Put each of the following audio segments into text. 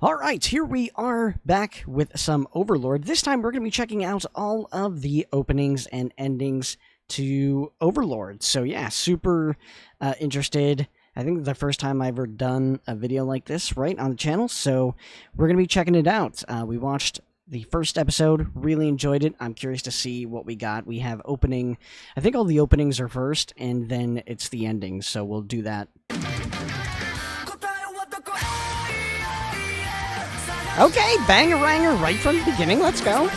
Alright, here we are back with some Overlord. This time we're going to be checking out all of the openings and endings to Overlord. So yeah, super interested. I think the first time I've ever done a video like this, right, on the channel. So we're going to be checking it out. We watched the first episode, really enjoyed it. I'm curious to see what we got. We have opening, I think all the openings are first, and then it's the endings. So we'll do that. Okay, bang-a-ranger right from the beginning. Let's go.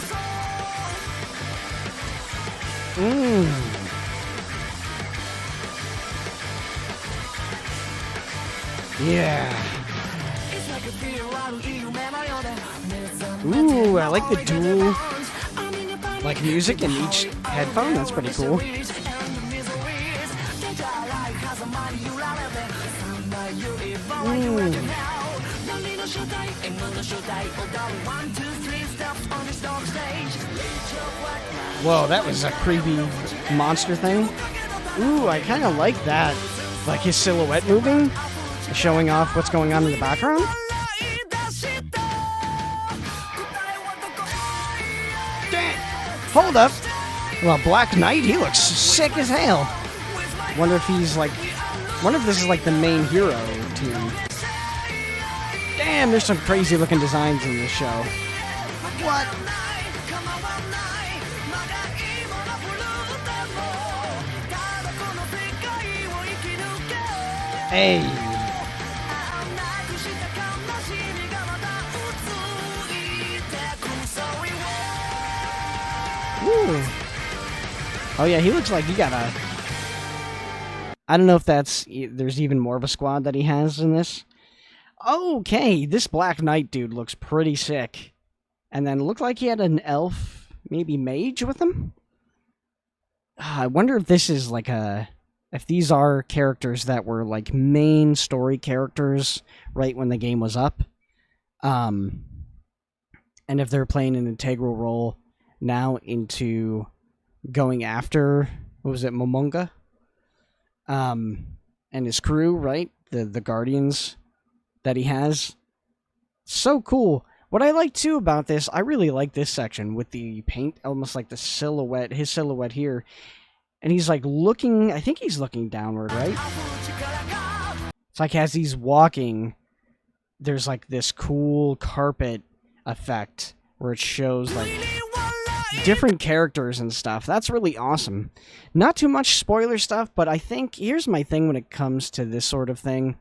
Yeah. Ooh, I like the dual, like, music in each headphone. That's pretty cool. Whoa, that was a creepy monster thing. Ooh, I kind of like that. Like his silhouette moving, showing off what's going on in the background. Dang. Hold up. Well, Black Knight, he looks sick as hell. Wonder if he's like, wonder if this is like the main hero team. Damn, there's some crazy looking designs in this show. What? Hey. Ooh. Oh yeah, he looks like he got a... I don't know if that's... There's even more of a squad that he has in this. Okay, this Black Knight dude looks pretty sick. And then it looked like he had an elf, maybe mage with him? I wonder if this is like a... If these are characters that were like main story characters right when the game was up. And if they're playing an integral role now into going after, what was it, Momonga? And his crew, right? The Guardians that he has. So cool. What I like too about this, I really like this section with the paint, almost like the silhouette, his silhouette here. And he's like looking, I think he's looking downward, right? It's like as he's walking, there's like this cool carpet effect where it shows like different characters and stuff. That's really awesome. Not too much spoiler stuff, but I think, here's my thing when it comes to this sort of thing.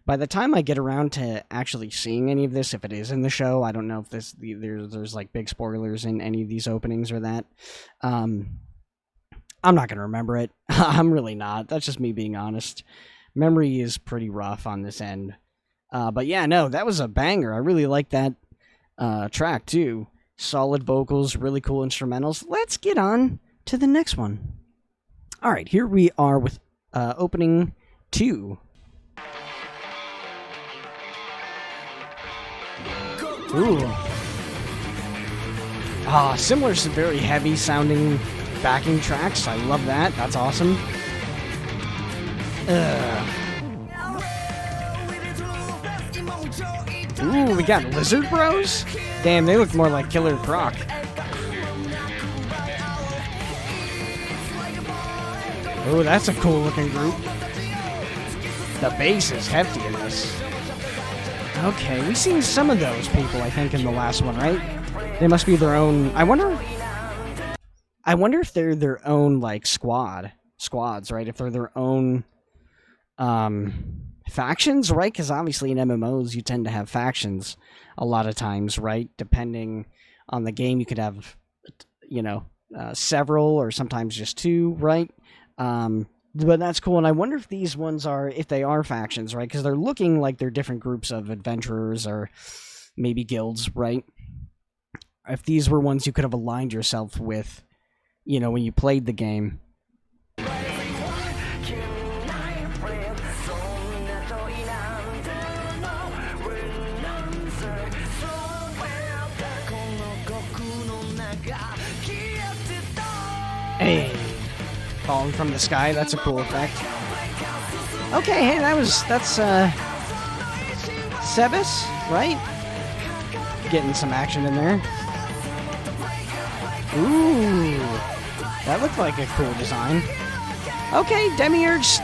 By the time I get around to actually seeing any of this, if it is in the show, I don't know if there's like big spoilers in any of these openings or that. I'm not going to remember it. I'm really not. That's just me being honest. Memory is pretty rough on this end. But yeah, no, that was a banger. I really like that track too. Solid vocals, really cool instrumentals. Let's get on to the next one. All right, here we are with opening 2. Ooh. Similar to very heavy sounding backing tracks. I love that. That's awesome. Ooh, we got Lizard Bros? Damn, they look more like Killer Croc. Ooh, that's a cool looking group. The bass is hefty in this. Okay, we've seen some of those people, I think, in the last one, right? They must be their own... I wonder if they're their own, like, squads, right? If they're their own factions, right? Because obviously in MMOs, you tend to have factions a lot of times, right? Depending on the game, you could have, you know, several or sometimes just 2, right? But that's cool, and I wonder if these ones are, if they are factions, right? Because they're looking like they're different groups of adventurers or maybe guilds, right? If these were ones you could have aligned yourself with, you know, when you played the game. Hey, falling from the sky, that's a cool effect. Okay, hey, that's Sebas, right? getting some action in there. Ooh, that looked like a cool design. Okay, Demiurge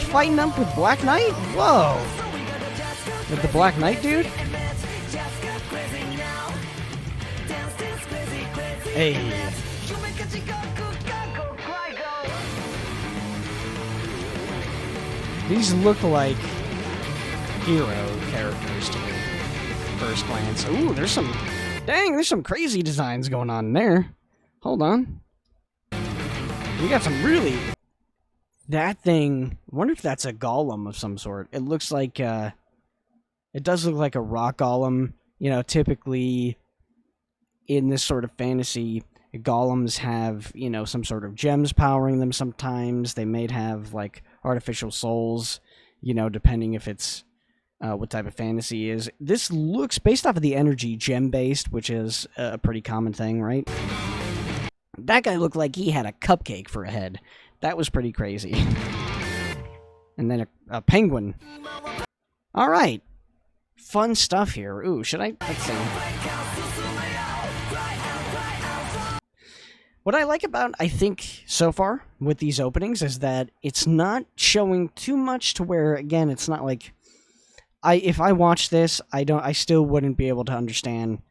fighting up with Black Knight? Whoa. With the Black Knight dude? Hey. These look like hero characters to me, first glance. Ooh, there's some crazy designs going on in there. Hold on. We got some really... That thing... I wonder if that's a golem of some sort. It looks like, it does look like a rock golem. You know, typically in this sort of fantasy, golems have, you know, some sort of gems powering them sometimes. They may have, like, artificial souls, you know, depending if it's what type of fantasy is. This looks, based off of the energy, gem-based, which is a pretty common thing, right? That guy looked like he had a cupcake for a head. That was pretty crazy. And then a penguin. All right. Fun stuff here. Ooh, should I? Let's see. What I like about, I think, so far with these openings is that it's not showing too much to where, again, it's not like... if I watch this, I still wouldn't be able to understand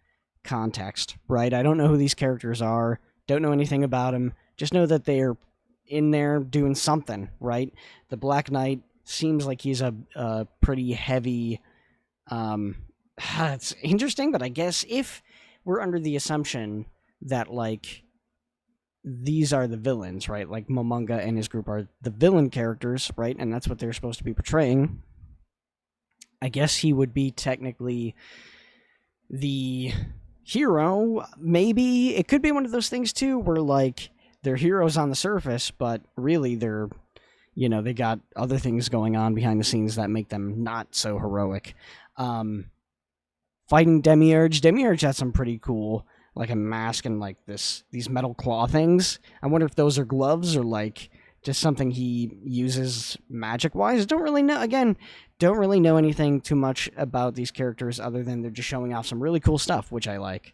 context, right? I don't know who these characters are, don't know anything about them, just know that they're in there doing something, right? The Black Knight seems like he's a pretty heavy... it's interesting, but I guess if we're under the assumption that, like, these are the villains, right? Like, Momonga and his group are the villain characters, right? And that's what they're supposed to be portraying. I guess he would be technically the hero. Maybe it could be one of those things too where, like, they're heroes on the surface, but really they're, you know, they got other things going on behind the scenes that make them not so heroic. Fighting Demiurge has some pretty cool, like, a mask and, like, these metal claw things. I wonder if those are gloves or, like, just something he uses magic-wise. Don't really know. Again, don't really know anything too much about these characters other than they're just showing off some really cool stuff, which I like.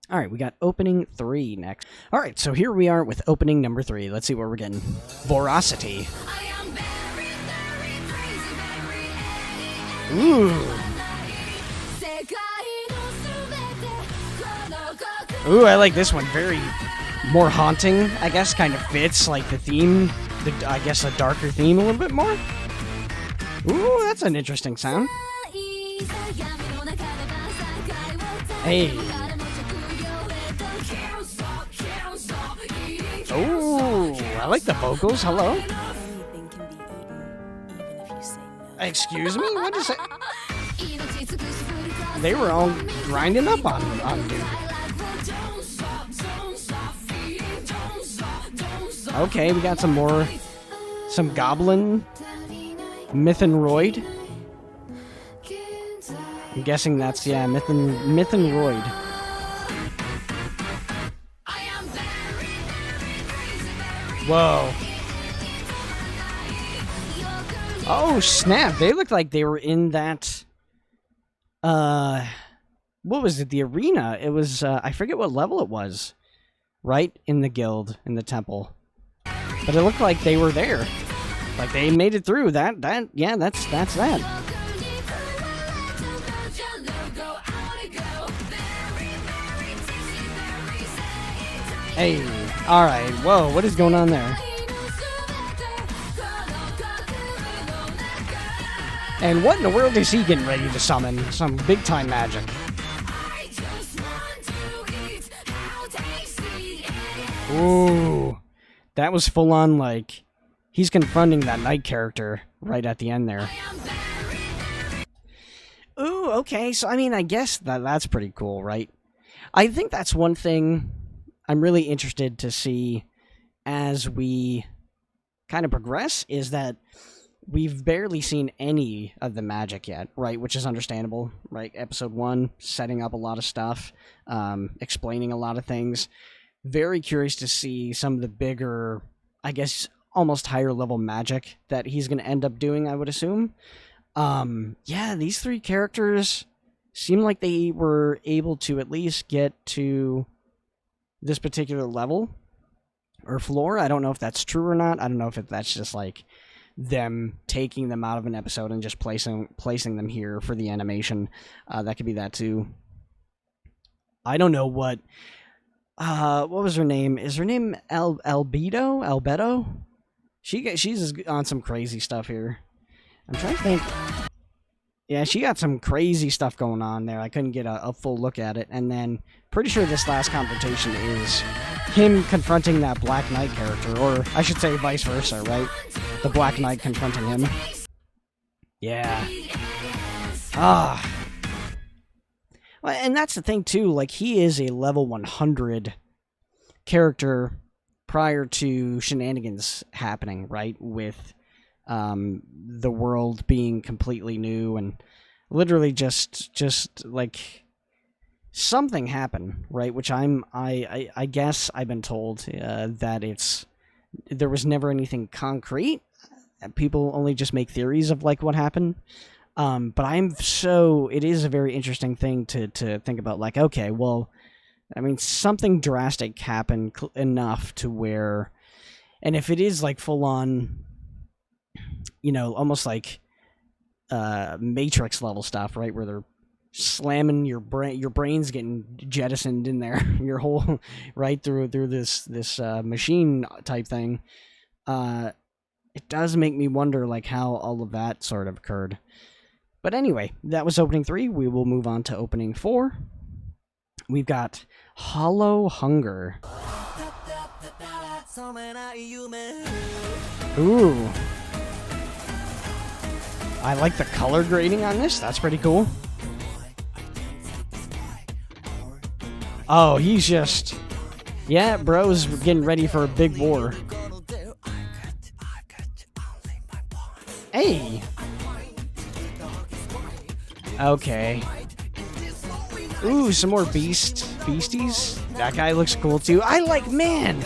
All right, we got opening 3 next. All right, so here we are with opening number 3. Let's see what we're getting. Voracity. Ooh. Ooh, I like this one. Very more haunting, I guess. Kind of fits, like, the theme. I guess a darker theme a little bit more. Ooh, that's an interesting sound. Hey. Ooh, I like the vocals. Hello. Excuse me? What is it? They were all grinding up on dude. Okay, we got some goblin Mythenroid. I'm guessing that's, yeah, Mythenroid. Whoa. Oh, snap. They looked like they were in that, what was it? The arena. It was, I forget what level it was. Right? In the guild, in the temple. But it looked like they were there. Like, they made it through. Yeah, that's that. Hey, alright, whoa, what is going on there? And what in the world is he getting ready to summon? Some big-time magic. Ooh, that was full-on, like, he's confronting that knight character right at the end there. Ooh, okay, so, I mean, I guess that's pretty cool, right? I think that's one thing I'm really interested to see as we kind of progress, is that we've barely seen any of the magic yet, right? Which is understandable, right? Episode 1, setting up a lot of stuff, explaining a lot of things. Very curious to see some of the bigger, I guess, almost higher level magic that he's going to end up doing, I would assume. Yeah, these 3 characters, seemed like they were able to at least get to this particular level or floor. I don't know if that's true or not. I don't know if that's just like them taking them out of an episode and just placing them here for the animation. That could be that too. I don't know what was her name? Is her name Albedo? She's on some crazy stuff here. I'm trying to think. Yeah, she got some crazy stuff going on there. I couldn't get a full look at it. And then, pretty sure this last confrontation is him confronting that Black Knight character. Or, I should say, vice versa, right? The Black Knight confronting him. Yeah. Well, and that's the thing, too. Like, he is a level 100 character prior to shenanigans happening, right? With the world being completely new and literally just like something happened, right? Which I guess I've been told that there was never anything concrete. People only just make theories of like what happened. But it is a very interesting thing to think about. Like, okay, well, I mean, something drastic happened enough to where, and if it is like full on, you know, almost like Matrix level stuff, right, where they're slamming your brain's getting jettisoned in there, your whole right through this machine type thing. It does make me wonder like how all of that sort of occurred. But anyway, that was opening 3. We will move on to opening 4. We've got Hollow Hunger. Ooh. I like the color grading on this. That's pretty cool. Oh, he's just... Yeah, bro's getting ready for a big war. Hey! Okay. Ooh, some more beasties. That guy looks cool too. Man!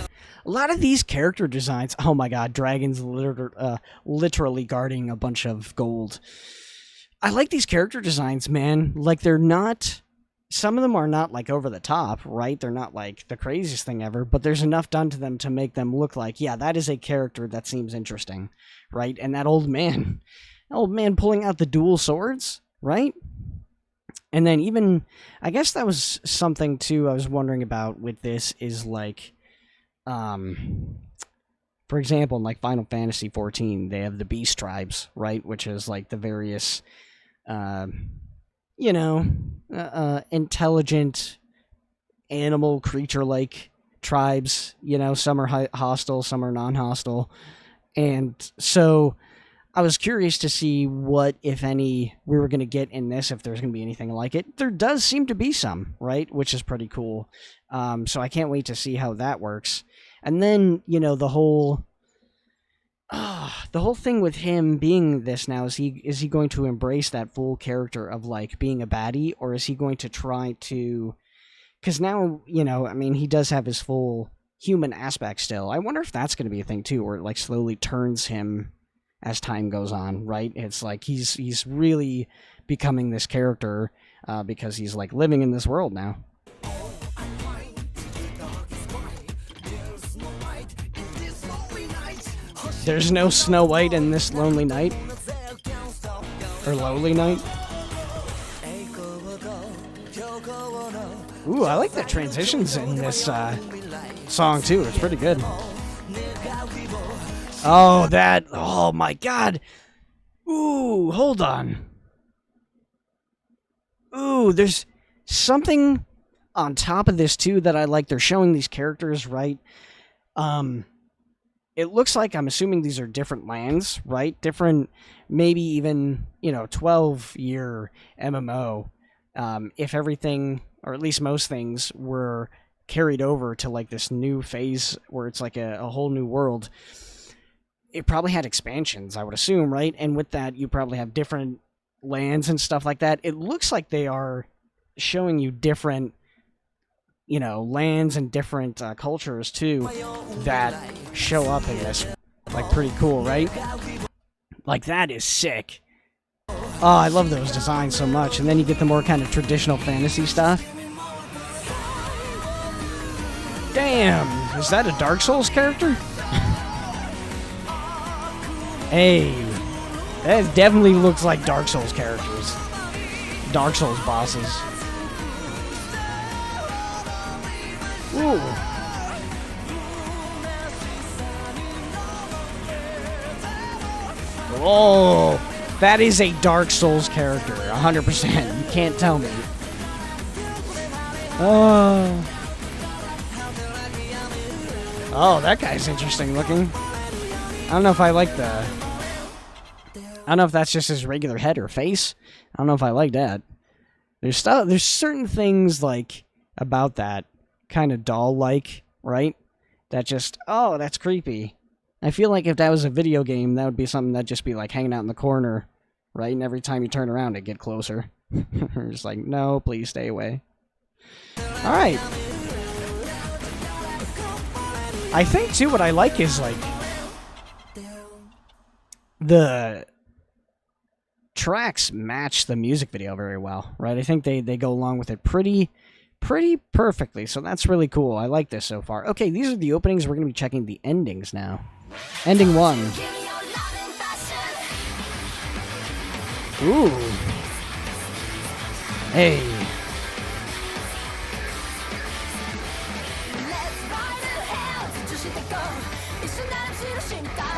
A lot of these character designs. Oh my god, dragons literally guarding a bunch of gold. I like these character designs, man. Like, they're not... Some of them are not, like, over the top, right? They're not, like, the craziest thing ever, but there's enough done to them to make them look like, yeah, that is a character that seems interesting, right? And that old man pulling out the dual swords, right? And then even... I guess that was something, too, I was wondering about with this is, like... for example, in like Final Fantasy XIV, they have the Beast Tribes, right? Which is like the various, intelligent animal creature-like tribes. You know, some are hostile, some are non-hostile. And so I was curious to see what, if any, we were going to get in this, if there's going to be anything like it. There does seem to be some, right? Which is pretty cool. So I can't wait to see how that works. And then, you know, the whole thing with him being this now, is he going to embrace that full character of, like, being a baddie, or is he going to try to... Because now, you know, I mean, he does have his full human aspect still. I wonder if that's going to be a thing, too, where it, like, slowly turns him as time goes on, right? It's like he's really becoming this character because he's, like, living in this world now. There's no Snow White in this lonely night. Or lowly night. Ooh, I like the transitions in this song too. It's pretty good. Oh my god. Ooh, hold on. Ooh, there's something on top of this too that I like. They're showing these characters, right? It looks like, I'm assuming these are different lands, right? Different, maybe even, 12-year MMO. If everything, or at least most things, were carried over to, like, this new phase where it's like a whole new world, it probably had expansions, I would assume, right? And with that, you probably have different lands and stuff like that. It looks like they are showing you different... lands and different cultures, too, that show up in this. Like, pretty cool, right? Like, that is sick. Oh, I love those designs so much. And then you get the more kind of traditional fantasy stuff. Damn, is that a Dark Souls character? Hey, that definitely looks like Dark Souls characters. Dark Souls bosses. Ooh. Oh, that is a Dark Souls character, 100%. You can't tell me. Oh, that guy's interesting looking. I don't know if I like the... I don't know if that's just his regular head or face. I don't know if I like that. There's certain things, like, about that kind of doll-like, right? That just... Oh, that's creepy. I feel like if that was a video game, that would be something that'd just be, like, hanging out in the corner, right? And every time you turn around, it'd get closer. Just like, no, please stay away. Alright. I think, too, what I like is, like... The tracks match the music video very well, right? I think they go along with it pretty perfectly, so that's really cool. I like this so far. Okay, these are the openings. We're going to be checking the endings now. Ending 1. Ooh. Hey.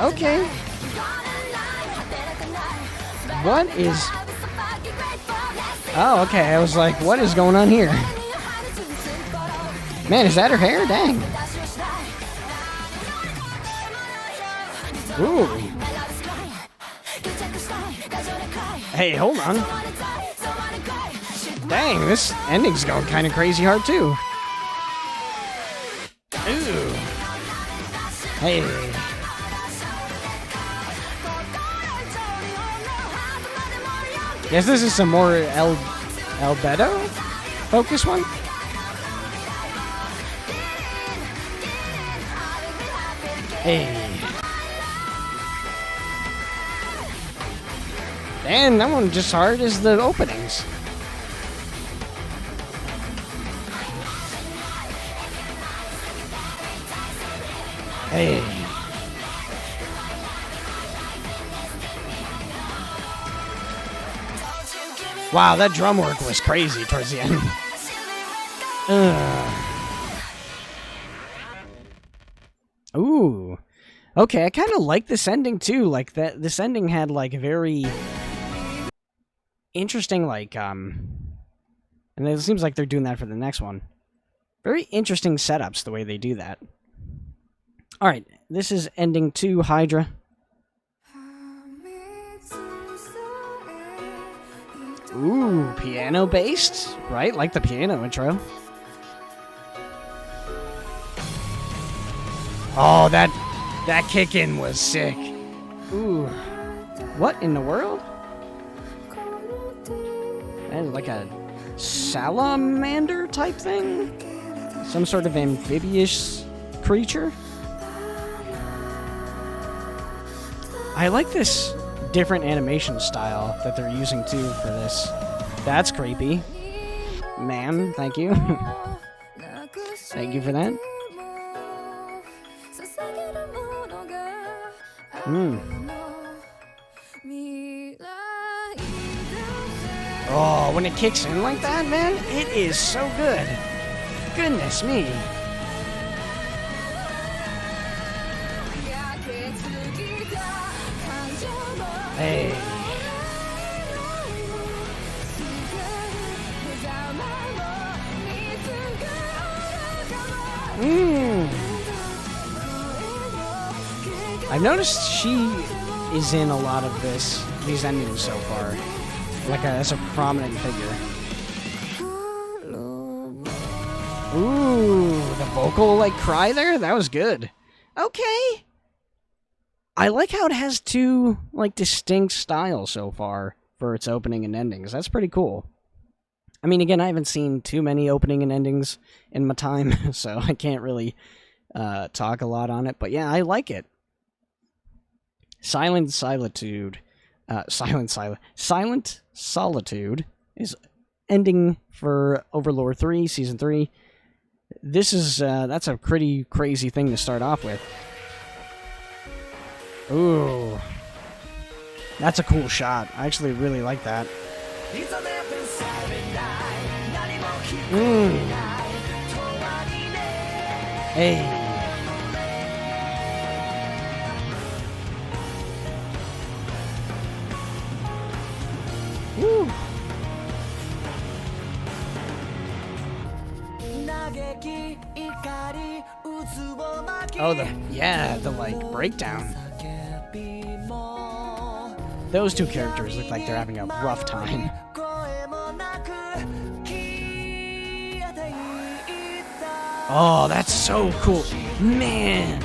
Okay. What is... Oh, okay. I was like, what is going on here? Man, is that her hair? Dang. Ooh. Hey, hold on. Dang, this ending's going kind of crazy hard, too. Ooh. Hey. Guess this is some more Albedo focus one. Hey. Man, that one just hard as the openings. Hey. Wow, that drum work was crazy towards the end. Ooh. Okay, I kind of like this ending too. Like that, this ending had like very interesting, like and it seems like they're doing that for the next one. Very interesting setups the way they do that. All right, this is ending 2, Hydra. Ooh, piano-based, right? Like the piano intro. Oh, that kick-in was sick. Ooh. What in the world? That is like a salamander type thing? Some sort of amphibious creature? I like this different animation style that they're using too for this. That's creepy. Ma'am, thank you. Thank you for that. Oh, when it kicks in like that, man, it is so good. Goodness me. Hey. I've noticed she is in a lot of these endings so far, like as a prominent figure. Ooh, the vocal like cry there, that was good. Okay. I like how it has two like distinct styles so far for its opening and endings. That's pretty cool. I mean, again, I haven't seen too many opening and endings in my time, so I can't really talk a lot on it. But yeah, I like it. Silent Solitude. Silent Solitude is ending for Overlord 3, Season 3. This is, that's a pretty crazy thing to start off with. Ooh. That's a cool shot. I actually really like that. Hey. Woo. Oh, the like breakdown. Those two characters look like they're having a rough time. Oh, that's so cool. Man,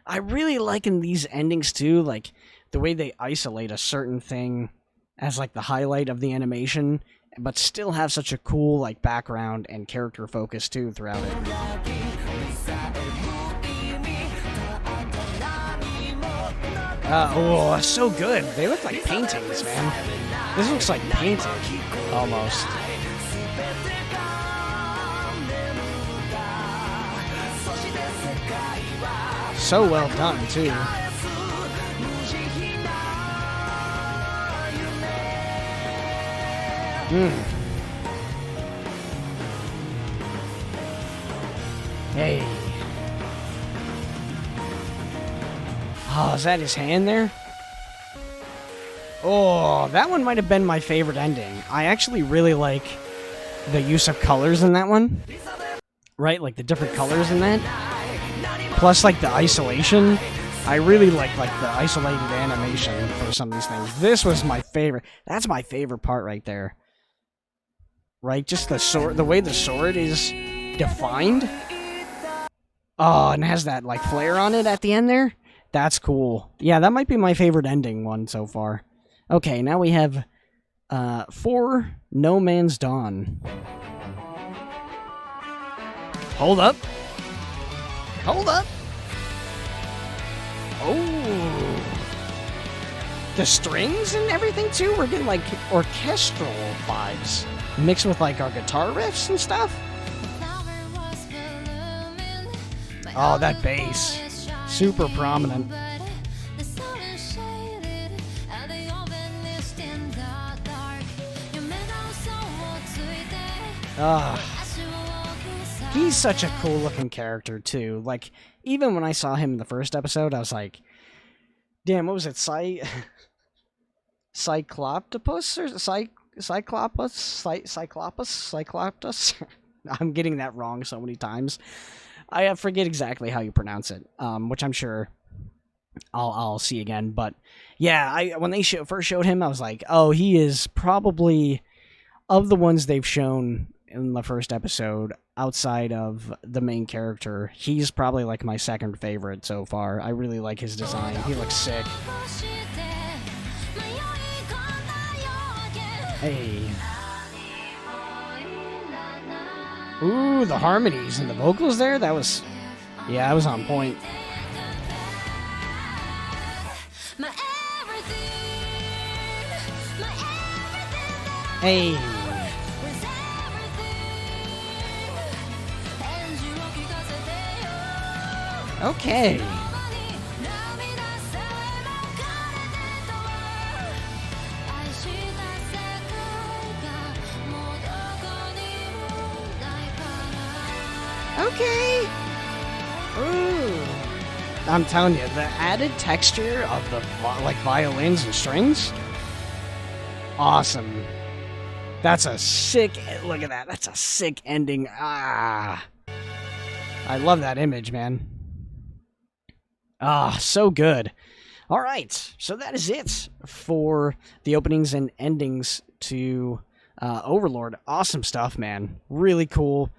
I really like in these endings too, like the way they isolate a certain thing as like the highlight of the animation, but still have such a cool like background and character focus too throughout it. Oh, so good. They look like paintings, man. This looks like painting, almost. So well done, too. Hey. Oh, is that his hand there? Oh, that one might have been my favorite ending. I actually really like the use of colors in that one. Right, like the different colors in that. Plus, like, the isolation. I really like the isolated animation for some of these things. This was my favorite. That's my favorite part right there. Right, just the sword, the way the sword is defined. Oh, and has that, like, flare on it at the end there. That's cool. Yeah, that might be my favorite ending one so far. Okay, now we have, For No Man's Dawn. Hold up. Hold up. Oh. The strings and everything, too? We're getting, like, orchestral vibes. Mixed with, like, our guitar riffs and stuff. Oh, that bass. Super prominent. He's such a cool looking character too. Like, even when I saw him in the first episode, I was like, damn, what was it? Cycloptopus? Or Cyclopus? I'm getting that wrong so many times. I forget exactly how you pronounce it, which I'm sure I'll see again. But yeah, when they first showed him, I was like, oh, he is probably, of the ones they've shown in the first episode, outside of the main character, he's probably like my second favorite so far. I really like his design. He looks sick. Hey. Ooh, the harmonies and the vocals there, that was on point. Hey. Okay. Okay. Ooh. I'm telling you, the added texture of the violins and strings, awesome. That's a sick. Look at that. That's a sick ending. I love that image, man. So good. All right, so that is it for the openings and endings to Overlord. Awesome stuff, man. Really cool.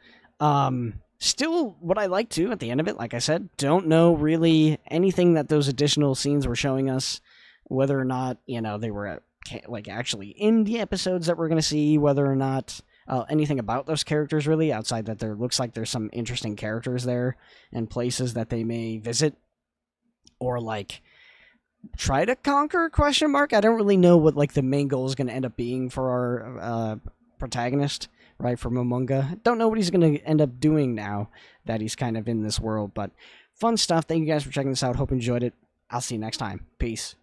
Still, what I like too at the end of it, like I said, don't know really anything that those additional scenes were showing us, whether or not, they were like actually in the episodes that we're going to see, whether or not anything about those characters really, outside that there looks like there's some interesting characters there and places that they may visit, or like try to conquer, question mark. I don't really know what like the main goal is going to end up being for our protagonist, right, for Momonga. Don't know what he's going to end up doing now that he's kind of in this world, but fun stuff. Thank you guys for checking this out. Hope you enjoyed it. I'll see you next time. Peace.